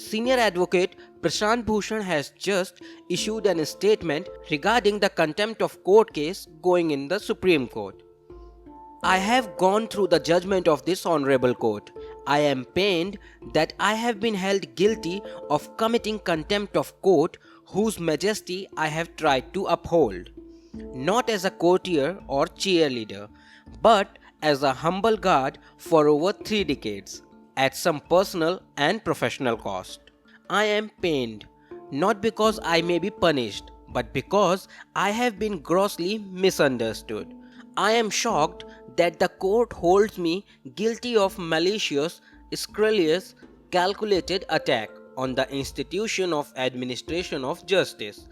Senior advocate Prashant Bhushan has just issued a statement regarding the contempt of court case going in the Supreme Court. I have gone through the judgment of this honorable court. I am pained that I have been held guilty of committing contempt of court whose majesty I have tried to uphold, not as a courtier or cheerleader, but as a humble guard for over 3 decades, at some personal and professional cost. I am pained, not because I may be punished, but because I have been grossly misunderstood. I am shocked that the court holds me guilty of malicious, scurrilous, calculated attack on the institution of administration of justice.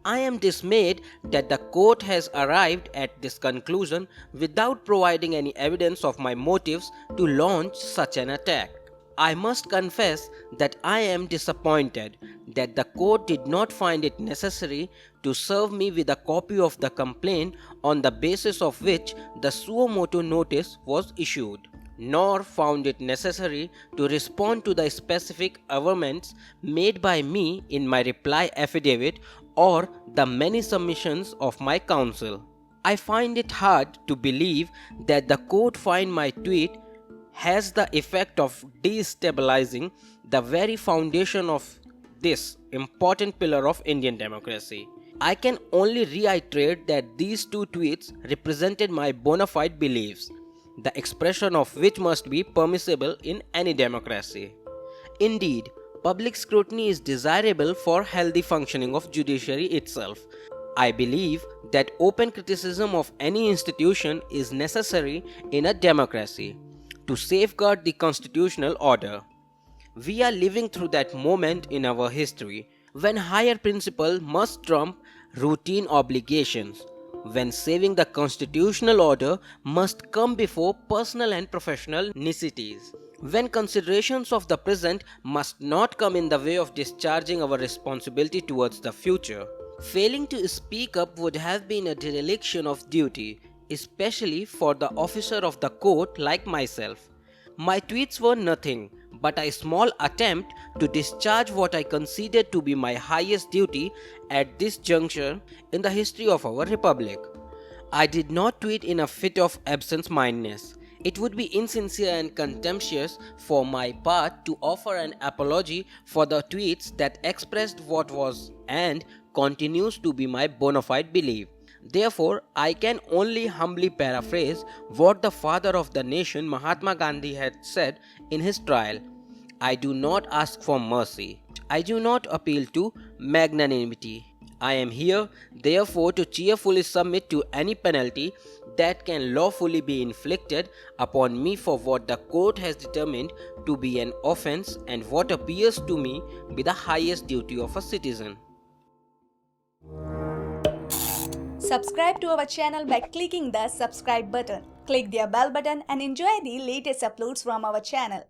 I am dismayed that the court has arrived at this conclusion without providing any evidence of my motives to launch such an attack. I must confess that I am disappointed that the court did not find it necessary to serve me with a copy of the complaint on the basis of which the suo motu notice was issued, nor found it necessary to respond to the specific averments made by me in my reply affidavit or the many submissions of my counsel. I find it hard to believe that the court find my tweet has the effect of destabilizing the very foundation of this important pillar of Indian democracy. I can only reiterate that these 2 tweets represented my bona fide beliefs, the expression of which must be permissible in any democracy. Indeed, public scrutiny is desirable for healthy functioning of judiciary itself. I believe that open criticism of any institution is necessary in a democracy to safeguard the constitutional order. We are living through that moment in our history when higher principle must trump routine obligations, when saving the constitutional order must come before personal and professional necessities, when considerations of the present must not come in the way of discharging our responsibility towards the future. Failing to speak up would have been a dereliction of duty, especially for the officer of the court like myself. My tweets were nothing but a small attempt to discharge what I considered to be my highest duty at this juncture in the history of our republic. I did not tweet in a fit of absent-mindedness. It would be insincere and contemptuous for my part to offer an apology for the tweets that expressed what was and continues to be my bona fide belief. Therefore, I can only humbly paraphrase what the father of the nation Mahatma Gandhi had said in his trial. I do not ask for mercy. I do not appeal to magnanimity. I am here, therefore, to cheerfully submit to any penalty that can lawfully be inflicted upon me for what the court has determined to be an offense and what appears to me be the highest duty of a citizen. Subscribe to our channel by clicking the subscribe button. Click the bell button and enjoy the latest uploads from our channel.